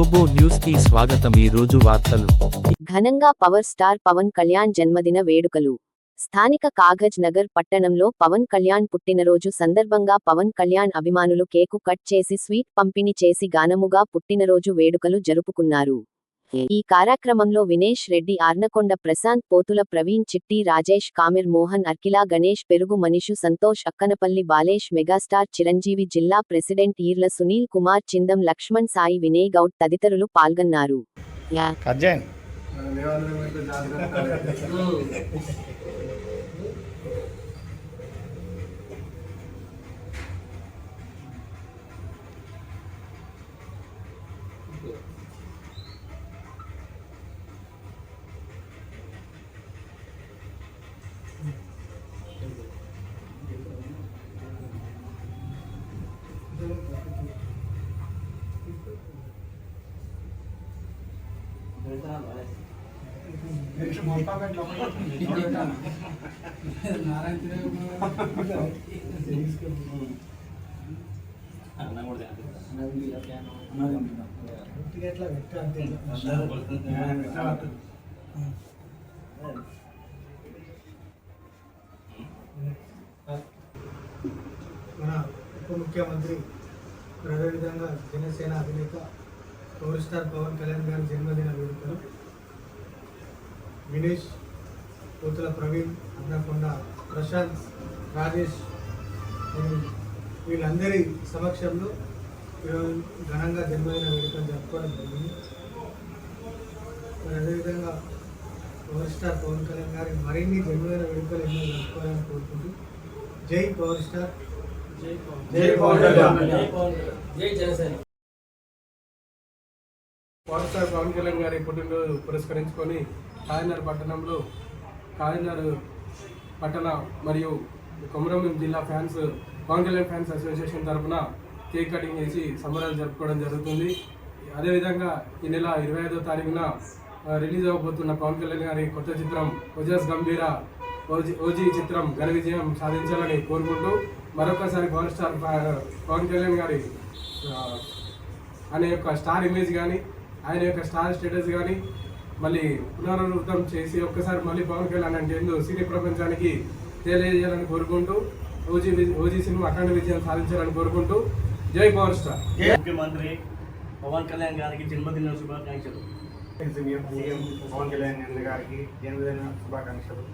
గ్లోబో news కి స్వాగతం. ఈ రోజు వార్తలు. ఘనంగా పవర్ స్టార్ పవన్ కళ్యాణ్ జన్మదిన వేడుకలు. స్థానిక కాగజ్ నగర్ పట్టణంలో పవన్ కళ్యాణ్ పుట్టినరోజు సందర్భంగా పవన్ కళ్యాణ్ అభిమానులు కేకు కట్ చేసి స్వీట్ పంపిణీ చేసి ఘనముగా పుట్టినరోజు వేడుకలు జరుపుకున్నారు. ఈ కార్యక్రమంలో వినేష్ రెడ్డి, ఆర్నకొండ ప్రశాంత్, పోతుల ప్రవీణ్, చిట్టి రాజేష్, కామిర్ మోహన్, అర్కిలా గణేష్, పెరుగు మనీషు, సంతోష్, అక్కనపల్లి బాలేష్, మెగాస్టార్ చిరంజీవి, జిల్లా ప్రెసిడెంట్ ఈర్ల సునీల్ కుమార్, చిందం లక్ష్మణ్, సాయి వినయ్ గౌడ్ తదితరులు పాల్గొన్నారు. మన ఉప ముఖ్యమంత్రి అదేవిధంగా జనసేన అధినేత పవర్ స్టార్ పవన్ కళ్యాణ్ గారి జన్మదిన వేడుకలు వినేష్, పోతుల ప్రవీణ్, అన్నకొండ ప్రశాంత్, రాజేష్ వీళ్ళందరి సమక్షంలో ఘనంగా జన్మదిన వేడుకలు జరుపుకోవడం జరిగింది. మరి అదేవిధంగా పవర్ స్టార్ పవన్ కళ్యాణ్ గారి మరిన్ని జన్మదిన వేడుకలు ఎన్నో జరుపుకోవాలని కోరుకుంటూ జై పవర్ స్టార్, జై పవన్ జై జనసేన. పవర్ స్టార్ పవన్ కళ్యాణ్ గారి పుట్టినరోజు పురస్కరించుకొని కాకినాడ పట్టణంలో కాకినాడ పట్టణ మరియు కొమరంభీం జిల్లా fans Pawan Kalyan fans association తరఫున కేక్ కటింగ్ చేసి సంబరాలు జరుపుకోవడం జరుగుతుంది. అదేవిధంగా ఈ నెల 25వ తారీఖున రిలీజ్ అవ్వబోతున్న పవన్ కళ్యాణ్ గారి కొత్త చిత్రం ఓజస్ గంభీర ఓజీ చిత్రం ఘన విజయం సాధించాలని కోరుకుంటూ మరొకసారి పవర్ స్టార్ పవన్ కళ్యాణ్ గారి ఆయన యొక్క స్టార్ ఇమేజ్ కానీ ఆయన యొక్క స్టార్ స్టేటస్ కానీ మళ్ళీ పునరావృతం చేసి ఒక్కసారి మళ్ళీ పవన్ కళ్యాణ్ అంటే ఏందో సినీ ప్రపంచానికి తెలియజేయాలని కోరుకుంటూ ఓజీ సినిమా అఖండ విజయం సాధించాలని కోరుకుంటూ జై పవర్ స్టార్. ముఖ్యమంత్రి పవన్ కళ్యాణ్ గారికి జన్మదిన శుభాకాంక్షలు. పవన్ కళ్యాణ్ గారికి జన్మదిన శుభాకాంక్షలు.